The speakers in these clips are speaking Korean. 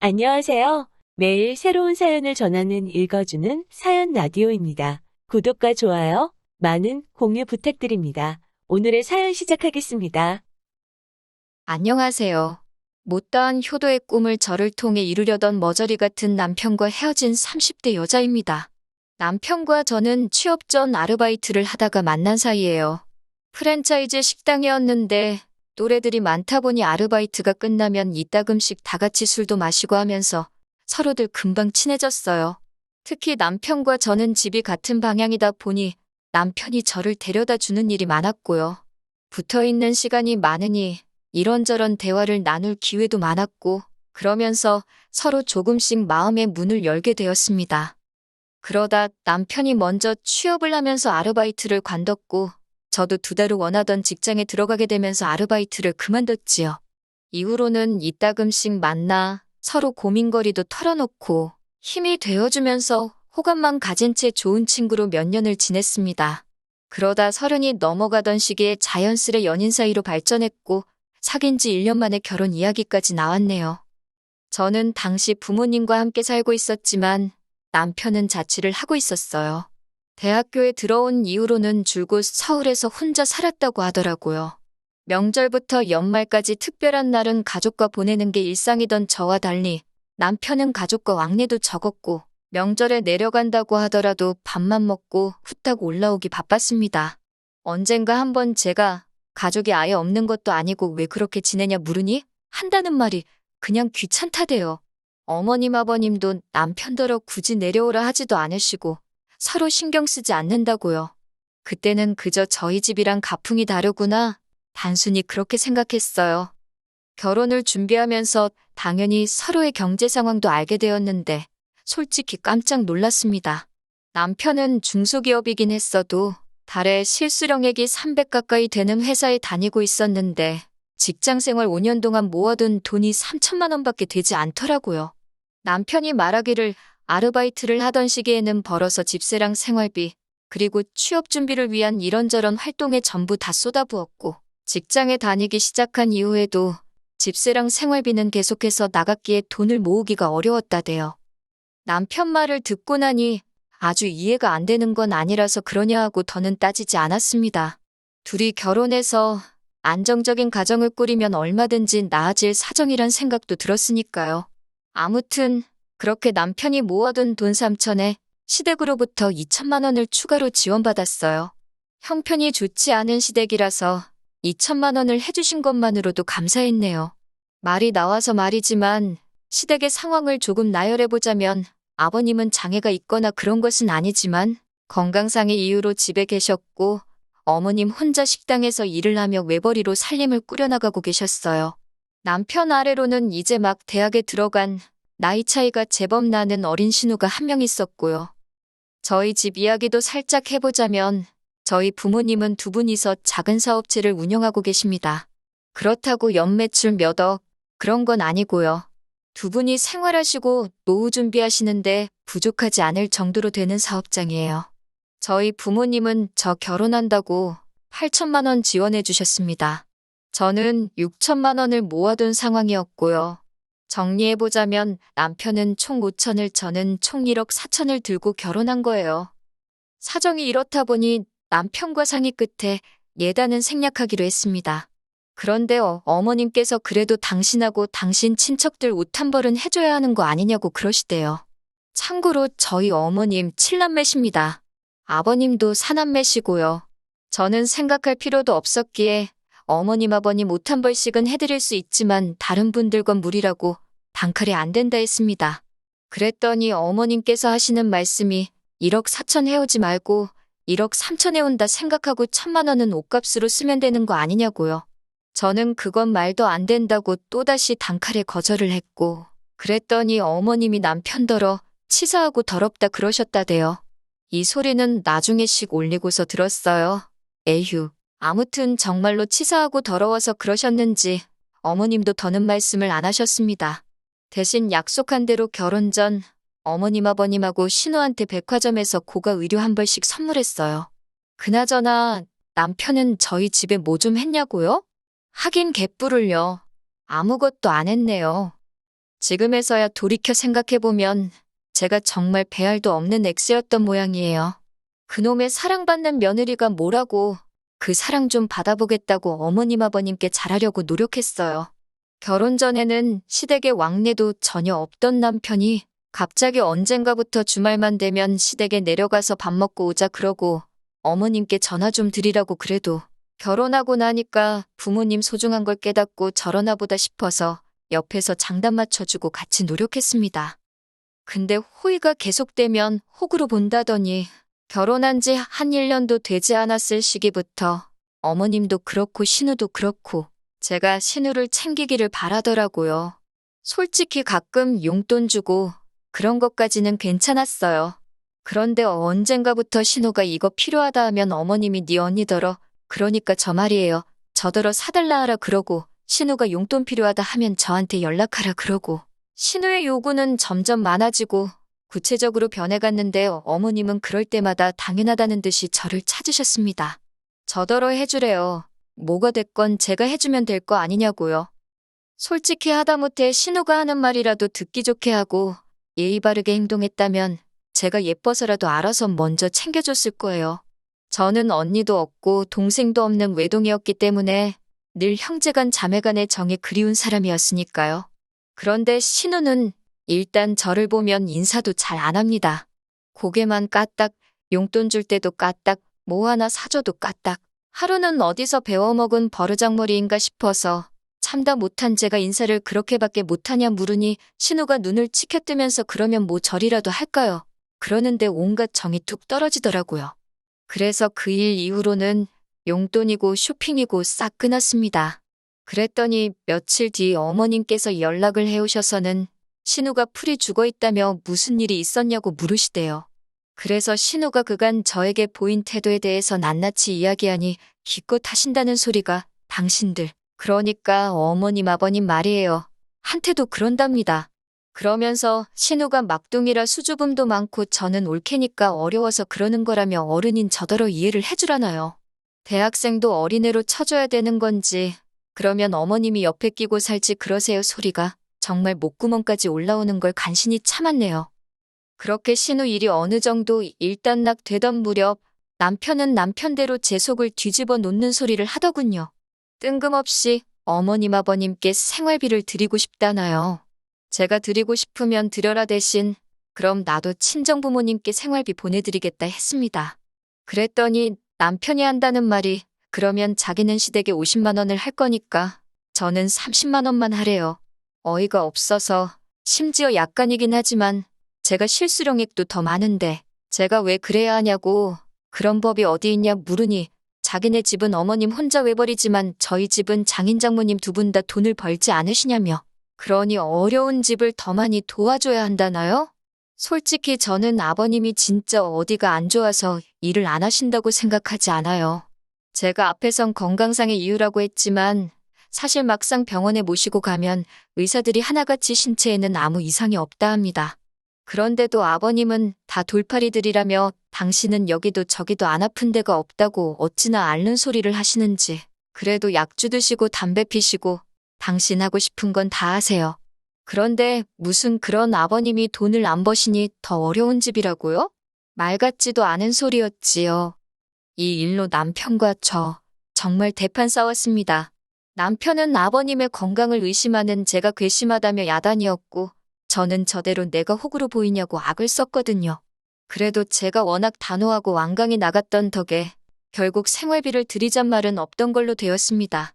안녕하세요. 매일 새로운 사연을 전하는 읽어주는 사연 라디오입니다. 구독과 좋아요, 많은 공유 부탁드립니다. 오늘의 사연 시작하겠습니다. 안녕하세요. 못다한 효도의 꿈을 저를 통해 이루려던 머저리 같은 남편과 헤어진 30대 여자입니다. 남편과 저는 취업 전 아르바이트를 하다가 만난 사이예요. 프랜차이즈 식당이었는데 또래들이 많다 보니 아르바이트가 끝나면 이따금씩 다 같이 술도 마시고 하면서 서로들 금방 친해졌어요. 특히 남편과 저는 집이 같은 방향이다 보니 남편이 저를 데려다 주는 일이 많았고요. 붙어 있는 시간이 많으니 이런저런 대화를 나눌 기회도 많았고, 그러면서 서로 조금씩 마음의 문을 열게 되었습니다. 그러다 남편이 먼저 취업을 하면서 아르바이트를 관뒀고, 저도 2달 후 원하던 직장에 들어가게 되면서 아르바이트를 그만뒀지요. 이후로는 이따금씩 만나 서로 고민거리도 털어놓고 힘이 되어주면서 호감만 가진 채 좋은 친구로 몇 년을 지냈습니다. 그러다 30이 넘어가던 시기에 자연스레 연인 사이로 발전했고, 사귄 지 1년 만에 결혼 이야기까지 나왔네요. 저는 당시 부모님과 함께 살고 있었지만 남편은 자취를 하고 있었어요. 대학교에 들어온 이후로는 줄곧 서울에서 혼자 살았다고 하더라고요. 명절부터 연말까지 특별한 날은 가족과 보내는 게 일상이던 저와 달리 남편은 가족과 왕래도 적었고 명절에 내려간다고 하더라도 밥만 먹고 후딱 올라오기 바빴습니다. 언젠가 한번 제가 가족이 아예 없는 것도 아니고 왜 그렇게 지내냐 물으니 한다는 말이 그냥 귀찮다대요. 어머님 아버님도 남편더러 굳이 내려오라 하지도 않으시고 서로 신경 쓰지 않는다고요. 그때는 그저 저희 집이랑 가풍이 다르구나. 단순히 그렇게 생각했어요. 결혼을 준비하면서 당연히 서로의 경제 상황도 알게 되었는데 솔직히 깜짝 놀랐습니다. 남편은 중소기업이긴 했어도 달에 실수령액이 300 가까이 되는 회사에 다니고 있었는데 직장 생활 5년 동안 모아둔 돈이 3천만 원밖에 되지 않더라고요. 남편이 말하기를 아르바이트를 하던 시기에는 벌어서 집세랑 생활비, 그리고 취업 준비를 위한 이런저런 활동에 전부 다 쏟아부었고 직장에 다니기 시작한 이후에도 집세랑 생활비는 계속해서 나갔기에 돈을 모으기가 어려웠다대요. 남편 말을 듣고 나니 아주 이해가 안 되는 건 아니라서 그러냐 하고 더는 따지지 않았습니다. 둘이 결혼해서 안정적인 가정을 꾸리면 얼마든지 나아질 사정이란 생각도 들었으니까요. 아무튼 그렇게 남편이 모아둔 돈 3천에 시댁으로부터 2천만 원을 추가로 지원받았어요. 형편이 좋지 않은 시댁이라서 2천만 원을 해주신 것만으로도 감사했네요. 말이 나와서 말이지만 시댁의 상황을 조금 나열해보자면 아버님은 장애가 있거나 그런 것은 아니지만 건강상의 이유로 집에 계셨고 어머님 혼자 식당에서 일을 하며 외벌이로 살림을 꾸려나가고 계셨어요. 남편 아래로는 이제 막 대학에 들어간 나이 차이가 제법 나는 어린 신우가 한 명 있었고요. 저희 집 이야기도 살짝 해보자면 저희 부모님은 2분이서 작은 사업체를 운영하고 계십니다. 그렇다고 연매출 몇 억, 그런 건 아니고요. 2분이 생활하시고 노후 준비하시는데 부족하지 않을 정도로 되는 사업장이에요. 저희 부모님은 저 결혼한다고 8천만 원 지원해 주셨습니다. 저는 6천만 원을 모아둔 상황이었고요. 정리해보자면 남편은 총 5천을 저는 총 1억 4천을 들고 결혼한 거예요. 사정이 이렇다 보니 남편과 상의 끝에 예단은 생략하기로 했습니다. 그런데 어머님께서 그래도 당신하고 당신 친척들 옷 한 벌은 해줘야 하는 거 아니냐고 그러시대요. 참고로 저희 어머님 7남매십니다. 아버님도 4남매시고요. 저는 생각할 필요도 없었기에 어머님 아버님 옷 한 벌씩은 해드릴 수 있지만 다른 분들건 무리라고 단칼에 안 된다 했습니다. 그랬더니 어머님께서 하시는 말씀이 1억 4천 해오지 말고 1억 3천 해온다 생각하고 1천만 원은 옷값으로 쓰면 되는 거 아니냐고요. 저는 그건 말도 안 된다고 또다시 단칼에 거절을 했고 그랬더니 어머님이 남편더러 치사하고 더럽다 그러셨다대요. 이 소리는 나중에 씩 올리고서 들었어요. 에휴. 아무튼 정말로 치사하고 더러워서 그러셨는지 어머님도 더는 말씀을 안 하셨습니다. 대신 약속한 대로 결혼 전 어머님 아버님하고 신우한테 백화점에서 고가 의류 한 벌씩 선물했어요. 그나저나 남편은 저희 집에 뭐 좀 했냐고요? 하긴 개뿔을요. 아무것도 안 했네요. 지금에서야 돌이켜 생각해보면 제가 정말 배알도 없는 엑스였던 모양이에요. 그놈의 사랑받는 며느리가 뭐라고 그 사랑 좀 받아보겠다고 어머님 아버님께 잘하려고 노력했어요. 결혼 전에는 시댁에 왕래도 전혀 없던 남편이 갑자기 언젠가부터 주말만 되면 시댁에 내려가서 밥 먹고 오자 그러고 어머님께 전화 좀 드리라고 그래도 결혼하고 나니까 부모님 소중한 걸 깨닫고 저러나 보다 싶어서 옆에서 장단 맞춰주고 같이 노력했습니다. 근데 호의가 계속되면 호구로 본다더니 결혼한 지 한 1년도 되지 않았을 시기부터 어머님도 그렇고 신우도 그렇고 제가 신우를 챙기기를 바라더라고요. 솔직히 가끔 용돈 주고 그런 것까지는 괜찮았어요. 그런데 언젠가부터 신우가 이거 필요하다 하면 어머님이 네 언니더러 그러니까 저 말이에요. 저더러 사달라 하라 그러고 신우가 용돈 필요하다 하면 저한테 연락하라 그러고 신우의 요구는 점점 많아지고 구체적으로 변해갔는데 어머님은 그럴 때마다 당연하다는 듯이 저를 찾으셨습니다. 저더러 해주래요. 뭐가 됐건 제가 해주면 될 거 아니냐고요. 솔직히 하다못해 신우가 하는 말이라도 듣기 좋게 하고 예의 바르게 행동했다면 제가 예뻐서라도 알아서 먼저 챙겨줬을 거예요. 저는 언니도 없고 동생도 없는 외동이었기 때문에 늘 형제간 자매간의 정이 그리운 사람이었으니까요. 그런데 신우는 일단 저를 보면 인사도 잘 안 합니다. 고개만 까딱, 용돈 줄 때도 까딱, 뭐 하나 사줘도 까딱. 하루는 어디서 배워먹은 버르장머리인가 싶어서 참다 못한 제가 인사를 그렇게밖에 못하냐 물으니 신우가 눈을 치켜뜨면서 그러면 뭐 절이라도 할까요? 그러는데 온갖 정이 뚝 떨어지더라고요. 그래서 그 일 이후로는 용돈이고 쇼핑이고 싹 끊었습니다. 그랬더니 며칠 뒤 어머님께서 연락을 해오셔서는 신우가 풀이 죽어있다며 무슨 일이 있었냐고 물으시대요. 그래서 신우가 그간 저에게 보인 태도에 대해서 낱낱이 이야기하니 기껏 하신다는 소리가 당신들, 그러니까 어머님 아버님 말이에요. 한테도 그런답니다. 그러면서 신우가 막둥이라 수줍음도 많고 저는 올케니까 어려워서 그러는 거라며 어른인 저더러 이해를 해주라나요. 대학생도 어린애로 쳐줘야 되는 건지 그러면 어머님이 옆에 끼고 살지 그러세요 소리가 정말 목구멍까지 올라오는 걸 간신히 참았네요. 그렇게 신우 일이 어느 정도 일단락 되던 무렵 남편은 남편대로 제 속을 뒤집어 놓는 소리를 하더군요. 뜬금없이 어머님 아버님께 생활비를 드리고 싶다나요. 제가 드리고 싶으면 드려라 대신 그럼 나도 친정부모님께 생활비 보내드리겠다 했습니다. 그랬더니 남편이 한다는 말이 그러면 자기는 시댁에 50만 원을 할 거니까 저는 30만 원만 하래요. 어이가 없어서 심지어 약간이긴 하지만 제가 실수령액도 더 많은데 제가 왜 그래야 하냐고 그런 법이 어디 있냐 물으니 자기네 집은 어머님 혼자 외벌이지만 저희 집은 장인 장모님 두 분 다 돈을 벌지 않으시냐며 그러니 어려운 집을 더 많이 도와줘야 한다나요? 솔직히 저는 아버님이 진짜 어디가 안 좋아서 일을 안 하신다고 생각하지 않아요. 제가 앞에선 건강상의 이유라고 했지만 사실 막상 병원에 모시고 가면 의사들이 하나같이 신체에는 아무 이상이 없다 합니다. 그런데도 아버님은 다 돌팔이들이라며 당신은 여기도 저기도 안 아픈 데가 없다고 어찌나 앓는 소리를 하시는지 그래도 약주 드시고 담배 피시고 당신 하고 싶은 건 다 하세요. 그런데 무슨 그런 아버님이 돈을 안 버시니 더 어려운 집이라고요? 말 같지도 않은 소리였지요. 이 일로 남편과 저 정말 대판 싸웠습니다. 남편은 아버님의 건강을 의심하는 제가 괘씸하다며 야단이었고 저는 저대로 내가 호구로 보이냐고 악을 썼거든요. 그래도 제가 워낙 단호하고 완강히 나갔던 덕에 결국 생활비를 드리잔 말은 없던 걸로 되었습니다.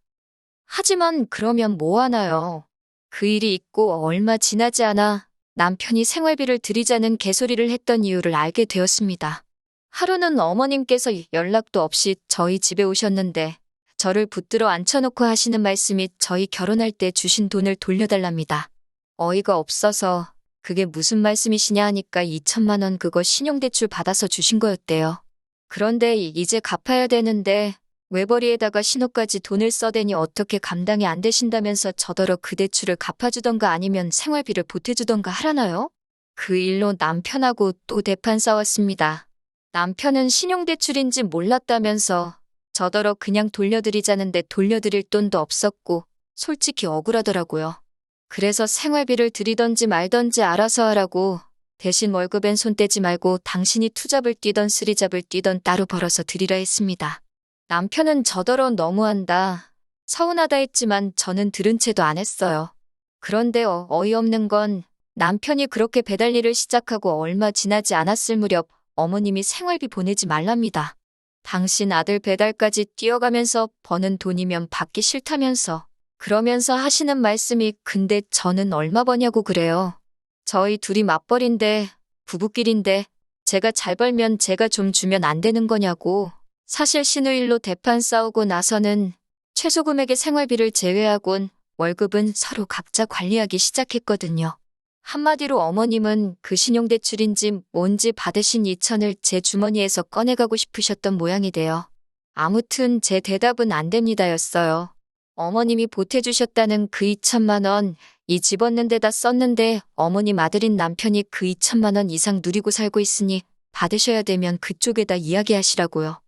하지만 그러면 뭐 하나요? 그 일이 있고 얼마 지나지 않아 남편이 생활비를 드리자는 개소리를 했던 이유를 알게 되었습니다. 하루는 어머님께서 연락도 없이 저희 집에 오셨는데 저를 붙들어 앉혀놓고 하시는 말씀이 저희 결혼할 때 주신 돈을 돌려달랍니다. 어이가 없어서 그게 무슨 말씀이시냐 하니까 2천만 원 그거 신용대출 받아서 주신 거였대요. 그런데 이제 갚아야 되는데 외벌이에다가 신호까지 돈을 써대니 어떻게 감당이 안 되신다면서 저더러 그 대출을 갚아주던가 아니면 생활비를 보태주던가 하라나요? 그 일로 남편하고 또 대판 싸웠습니다. 남편은 신용대출인지 몰랐다면서 저더러 그냥 돌려드리자는데 돌려드릴 돈도 없었고 솔직히 억울하더라고요. 그래서 생활비를 드리던지 말던지 알아서 하라고 대신 월급엔 손 떼지 말고 당신이 투잡을 뛰던 쓰리잡을 뛰던 따로 벌어서 드리라 했습니다. 남편은 저더러 너무한다. 서운하다 했지만 저는 들은 채도 안 했어요. 그런데 어이없는 건 남편이 그렇게 배달 일을 시작하고 얼마 지나지 않았을 무렵 어머님이 생활비 보내지 말랍니다. 당신 아들 배달까지 뛰어가면서 버는 돈이면 받기 싫다면서 그러면서 하시는 말씀이 근데 저는 얼마 버냐고 그래요. 저희 둘이 맞벌인데 부부끼린데 제가 잘 벌면 제가 좀 주면 안 되는 거냐고. 사실 신우일로 대판 싸우고 나서는 최소 금액의 생활비를 제외하곤 월급은 서로 각자 관리하기 시작했거든요. 한마디로 어머님은 그 신용대출인지 뭔지 받으신 2천을 제 주머니에서 꺼내가고 싶으셨던 모양이 돼요. 아무튼 제 대답은 안 됩니다였어요. 어머님이 보태주셨다는 그 2천만 원, 이 집 얻는 데다 썼는데 어머님 아들인 남편이 그 2천만 원 이상 누리고 살고 있으니 받으셔야 되면 그쪽에다 이야기하시라고요.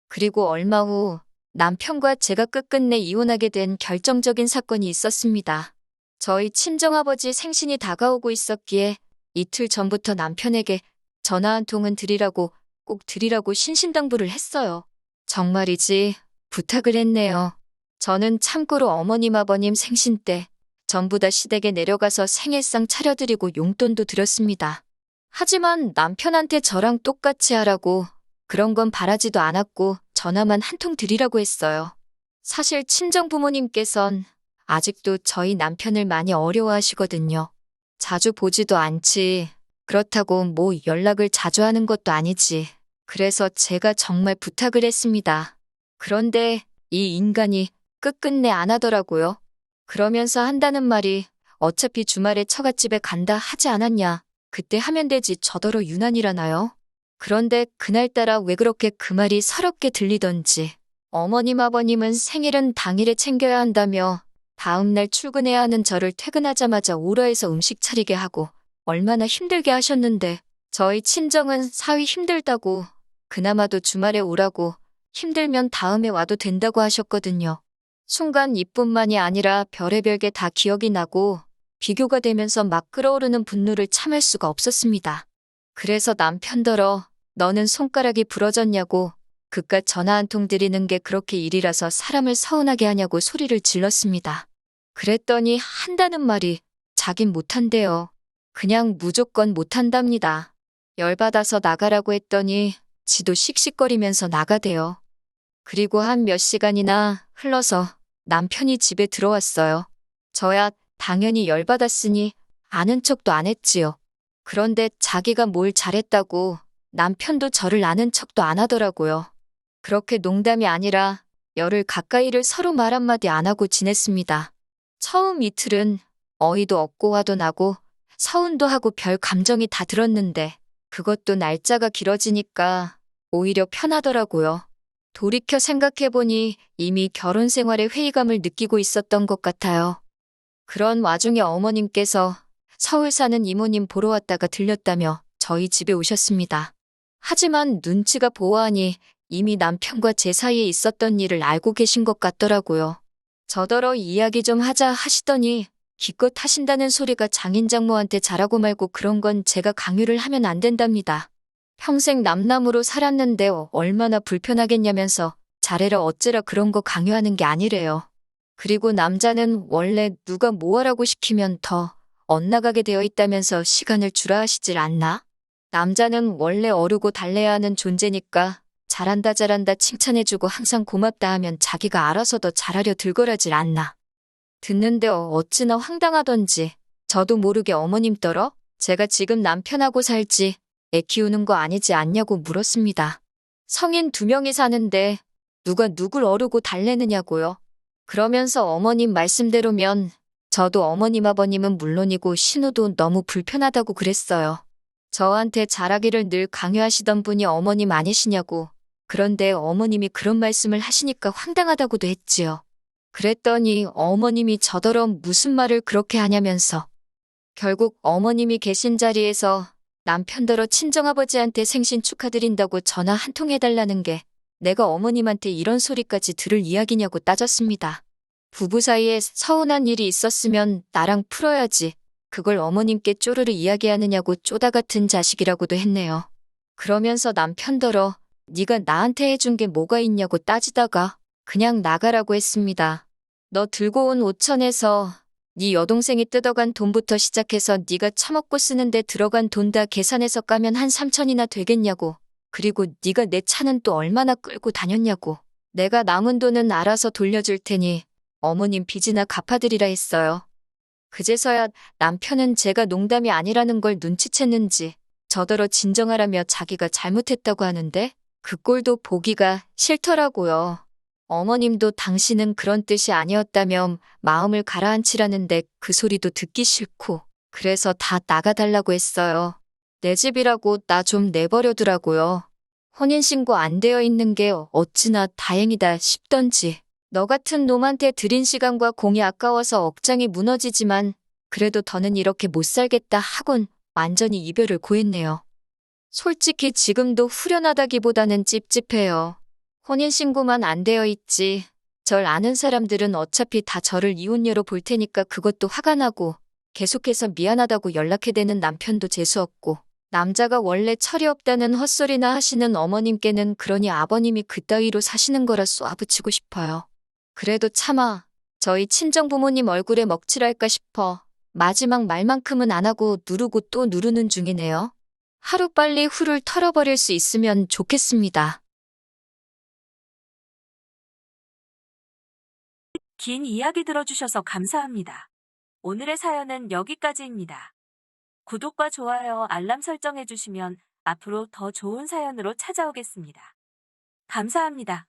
그리고 얼마 후 남편과 제가 끝끝내 이혼하게 된 결정적인 사건이 있었습니다. 저희 친정아버지 생신이 다가오고 있었기에 이틀 전부터 남편에게 전화 한 통은 드리라고 꼭 드리라고 신신당부를 했어요. 정말이지 부탁을 했네요. 저는 참고로 어머님 아버님 생신 때 전부 다 시댁에 내려가서 생일상 차려드리고 용돈도 드렸습니다. 하지만 남편한테 저랑 똑같이 하라고 그런 건 바라지도 않았고 전화만 한 통 드리라고 했어요. 사실 친정 부모님께선 아직도 저희 남편을 많이 어려워하시거든요. 자주 보지도 않지. 그렇다고 뭐 연락을 자주 하는 것도 아니지. 그래서 제가 정말 부탁을 했습니다. 그런데 이 인간이 끝끝내 안 하더라고요. 그러면서 한다는 말이 어차피 주말에 처갓집에 간다 하지 않았냐. 그때 하면 되지 저더러 유난이라나요? 그런데 그날따라 왜 그렇게 그 말이 서럽게 들리던지. 어머님 아버님은 생일은 당일에 챙겨야 한다며 다음날 출근해야 하는 저를 퇴근하자마자 오라해서 음식 차리게 하고 얼마나 힘들게 하셨는데 저희 친정은 사위 힘들다고 그나마도 주말에 오라고 힘들면 다음에 와도 된다고 하셨거든요. 순간 이뿐만이 아니라 별의별 게 다 기억이 나고 비교가 되면서 막 끓어오르는 분노를 참을 수가 없었습니다. 그래서 남편더러 너는 손가락이 부러졌냐고 그깟 전화 한 통 드리는 게 그렇게 일이라서 사람을 서운하게 하냐고 소리를 질렀습니다. 그랬더니 한다는 말이 자긴 못한대요. 그냥 무조건 못한답니다. 열받아서 나가라고 했더니 지도 씩씩거리면서 나가대요. 그리고 한 몇 시간이나 흘러서 남편이 집에 들어왔어요. 저야 당연히 열받았으니 아는 척도 안 했지요. 그런데 자기가 뭘 잘했다고 남편도 저를 아는 척도 안 하더라고요. 그렇게 농담이 아니라 열흘 가까이를 서로 말 한마디 안 하고 지냈습니다. 처음 이틀은 어이도 없고 화도 나고 서운도 하고 별 감정이 다 들었는데 그것도 날짜가 길어지니까 오히려 편하더라고요. 돌이켜 생각해보니 이미 결혼 생활에 회의감을 느끼고 있었던 것 같아요. 그런 와중에 어머님께서 서울 사는 이모님 보러 왔다가 들렸다며 저희 집에 오셨습니다. 하지만 눈치가 보아하니 이미 남편과 제 사이에 있었던 일을 알고 계신 것 같더라고요. 저더러 이야기 좀 하자 하시더니 기껏 하신다는 소리가 장인 장모한테 잘하고 말고 그런 건 제가 강요를 하면 안 된답니다. 평생 남남으로 살았는데 얼마나 불편하겠냐면서 잘해라 어째라 그런 거 강요하는 게 아니래요. 그리고 남자는 원래 누가 뭐 하라고 시키면 더 엇나가게 되어 있다면서 시간을 주라 하시질 않나? 남자는 원래 어르고 달래야 하는 존재니까 잘한다 잘한다 칭찬해주고 항상 고맙다 하면 자기가 알아서 더 잘하려 들거라질 않나. 듣는데 어찌나 황당하던지 저도 모르게 어머님더러 제가 지금 남편하고 살지 애 키우는 거 아니지 않냐고 물었습니다. 성인 2명이 사는데 누가 누굴 어르고 달래느냐고요. 그러면서 어머님 말씀대로면 저도 어머님 아버님은 물론이고 신우도 너무 불편하다고 그랬어요. 저한테 잘하기를 늘 강요하시던 분이 어머님 아니시냐고. 그런데 어머님이 그런 말씀을 하시니까 황당하다고도 했지요. 그랬더니 어머님이 저더러 무슨 말을 그렇게 하냐면서 결국 어머님이 계신 자리에서 남편더러 친정아버지한테 생신 축하드린다고 전화 한 통 해달라는 게 내가 어머님한테 이런 소리까지 들을 이야기냐고 따졌습니다. 부부 사이에 서운한 일이 있었으면 나랑 풀어야지. 그걸 어머님께 쪼르르 이야기하느냐고 쪼다 같은 자식이라고도 했네요. 그러면서 남편더러 네가 나한테 해준 게 뭐가 있냐고 따지다가 그냥 나가라고 했습니다. 너 들고 온 5천에서 네 여동생이 뜯어간 돈부터 시작해서 네가 처먹고 쓰는데 들어간 돈 다 계산해서 까면 한 3천이나 되겠냐고. 그리고 네가 내 차는 또 얼마나 끌고 다녔냐고. 내가 남은 돈은 알아서 돌려줄 테니 어머님 빚이나 갚아드리라 했어요. 그제서야 남편은 제가 농담이 아니라는 걸 눈치챘는지 저더러 진정하라며 자기가 잘못했다고 하는데 그 꼴도 보기가 싫더라고요. 어머님도 당신은 그런 뜻이 아니었다며 마음을 가라앉히라는데 그 소리도 듣기 싫고 그래서 다 나가달라고 했어요. 내 집이라고 나 좀 내버려두라고요. 혼인신고 안 되어 있는 게 어찌나 다행이다 싶던지. 너 같은 놈한테 들인 시간과 공이 아까워서 억장이 무너지지만 그래도 더는 이렇게 못 살겠다 하곤 완전히 이별을 고했네요. 솔직히 지금도 후련하다기보다는 찝찝해요. 혼인신고만 안 되어 있지. 절 아는 사람들은 어차피 다 저를 이혼녀로 볼 테니까 그것도 화가 나고 계속해서 미안하다고 연락해대는 남편도 재수없고 남자가 원래 철이 없다는 헛소리나 하시는 어머님께는 그러니 아버님이 그따위로 사시는 거라 쏘아붙이고 싶어요. 그래도 차마 저희 친정부모님 얼굴에 먹칠할까 싶어 마지막 말만큼은 안 하고 누르고 또 누르는 중이네요. 하루빨리 후를 털어버릴 수 있으면 좋겠습니다. 긴 이야기 들어주셔서 감사합니다. 오늘의 사연은 여기까지입니다. 구독과 좋아요, 알람 설정해주시면 앞으로 더 좋은 사연으로 찾아오겠습니다. 감사합니다.